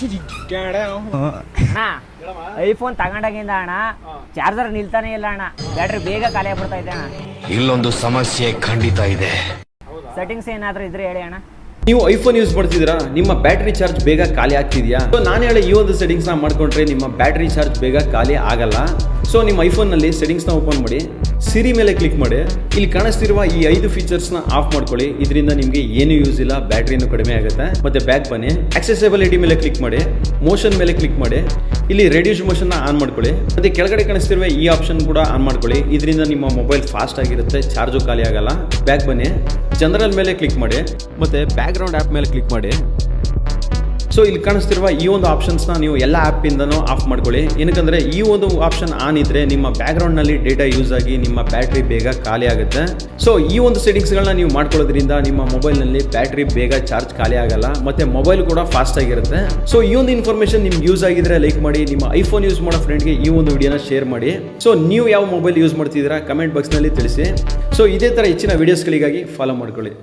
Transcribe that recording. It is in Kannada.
ಅಣ್ಣ ಐಫೋನ್ ತಗೊಂಡಾಗಿಂದ ಅಣ್ಣ ಚಾರ್ಜರ್ ನಿಲ್ತಾನೆ ಇಲ್ಲ ಅಣ್ಣ, ಬ್ಯಾಟ್ರಿ ಬೇಗ ಖಾಲಿ ಆಗ್ಬಿಡ್ತಾ ಇದೆ ಅಣ್ಣ. ಇಲ್ಲೊಂದು ಸಮಸ್ಯೆ ಖಂಡಿತ ಇದೆ. ಸೆಟ್ಟಿಂಗ್ಸ್ ಏನಾದರೂ ಇದ್ರೆ ಹೇಳಿ ಅಣ್ಣ. ನೀವು ಐಫೋನ್ ಯೂಸ್ ಮಾಡ್ತಿದ್ದೀರಾ, ನಿಮ್ಮ ಬ್ಯಾಟ್ರಿ ಚಾರ್ಜ್ ಬೇಗ ಖಾಲಿ ಆಗ್ತಿದೆಯಾ? ಸೊ ನಾನು ಹೇಳಿ ಈ ಒಂದು ಸೆಟ್ಟಿಂಗ್ಸ್ನ ಮಾಡ್ಕೊಂಡ್ರೆ ನಿಮ್ಮ ಬ್ಯಾಟ್ರಿ ಚಾರ್ಜ್ ಬೇಗ ಖಾಲಿ ಆಗಲ್ಲ. ಸೊ ನಿಮ್ಮ ಐಫೋನ್ನಲ್ಲಿ ಸೆಟ್ಟಿಂಗ್ಸ್ನ ಓಪನ್ ಮಾಡಿ, ಸಿರಿ ಮೇಲೆ ಕ್ಲಿಕ್ ಮಾಡಿ, ಇಲ್ಲಿ ಕಾಣಿಸ್ತಿರುವ ಈ 5 ಫೀಚರ್ಸ್ನ ಆಫ್ ಮಾಡ್ಕೊಳ್ಳಿ. ಇದರಿಂದ ನಿಮಗೆ ಏನು ಯೂಸ್ ಇಲ್ಲ, ಬ್ಯಾಟ್ರಿನೂ ಕಡಿಮೆ ಆಗುತ್ತೆ. ಮತ್ತೆ ಬ್ಯಾಕ್ ಬನ್ನಿ, ಆಕ್ಸೆಸಿಬಿಲಿಟಿ ಮೇಲೆ ಕ್ಲಿಕ್ ಮಾಡಿ, ಮೋಷನ್ ಮೇಲೆ ಕ್ಲಿಕ್ ಮಾಡಿ, ಇಲ್ಲಿ ರೆಡ್ಯೂಸ್ ಮೋಷನ್ನ ಆನ್ ಮಾಡ್ಕೊಳ್ಳಿ. ಮತ್ತೆ ಕೆಳಗಡೆ ಕಾಣಿಸ್ತಿರುವ ಈ ಆಪ್ಷನ್ ಕೂಡ ಆನ್ ಮಾಡ್ಕೊಳ್ಳಿ. ಇದರಿಂದ ನಿಮ್ಮ ಮೊಬೈಲ್ ಫಾಸ್ಟ್ ಆಗಿರುತ್ತೆ, ಚಾರ್ಜು ಖಾಲಿ ಆಗಲ್ಲ. ಬ್ಯಾಕ್ ಬನ್ನಿ, ಜನರಲ್ ಮೇಲೆ ಕ್ಲಿಕ್ ಮಾಡಿ, ಮತ್ತೆ ಬ್ಯಾಕ್ಗ್ರೌಂಡ್ ಆ್ಯಪ್ ಮೇಲೆ ಕ್ಲಿಕ್ ಮಾಡಿ. ಸೊ ಇಲ್ಲಿ ಕಾಣಿಸ್ತಿರುವ ಈ ಒಂದು ಆಪ್ಷನ್ಸ್ನ ನೀವು ಎಲ್ಲ ಆ್ಯಪಿಂದನೂ ಆಫ್ ಮಾಡ್ಕೊಳ್ಳಿ. ಏನಕ್ಕಂದರೆ ಈ ಒಂದು ಆಪ್ಷನ್ ಆನ್ ಇದ್ದರೆ ನಿಮ್ಮ ಬ್ಯಾಕ್ಗ್ರೌಂಡ್ನಲ್ಲಿ ಡೇಟಾ ಯೂಸ್ ಆಗಿ ನಿಮ್ಮ ಬ್ಯಾಟ್ರಿ ಬೇಗ ಖಾಲಿ ಆಗುತ್ತೆ. ಸೊ ಈ ಒಂದು ಸೆಟ್ಟಿಂಗ್ಸ್ಗಳನ್ನ ನೀವು ಮಾಡ್ಕೊಳ್ಳೋದ್ರಿಂದ ನಿಮ್ಮ ಮೊಬೈಲ್ನಲ್ಲಿ ಬ್ಯಾಟ್ರಿ ಬೇಗ ಚಾರ್ಜ್ ಖಾಲಿ ಆಗಲ್ಲ, ಮತ್ತು ಮೊಬೈಲ್ ಕೂಡ ಫಾಸ್ಟ್ ಆಗಿರುತ್ತೆ. ಸೊ ಈ ಒಂದು ಇನ್ಫಾರ್ಮೇಷನ್ ನಿಮ್ಗೆ ಯೂಸ್ ಆಗಿದ್ರೆ ಲೈಕ್ ಮಾಡಿ, ನಿಮ್ಮ ಐಫೋನ್ ಯೂಸ್ ಮಾಡೋ ಫ್ರೆಂಡ್ಗೆ ಈ ಒಂದು ವಿಡಿಯೋನ ಶೇರ್ ಮಾಡಿ. ಸೊ ನೀವು ಯಾವ ಮೊಬೈಲ್ ಯೂಸ್ ಮಾಡ್ತಿದ್ದೀರಾ ಕಮೆಂಟ್ ಬಾಕ್ಸ್ನಲ್ಲಿ ತಿಳಿಸಿ. ಸೊ ಇದೇ ಥರ ಹೆಚ್ಚಿನ ವೀಡಿಯೋಸ್ಗಳಿಗಾಗಿ ಫಾಲೋ ಮಾಡ್ಕೊಳ್ಳಿ.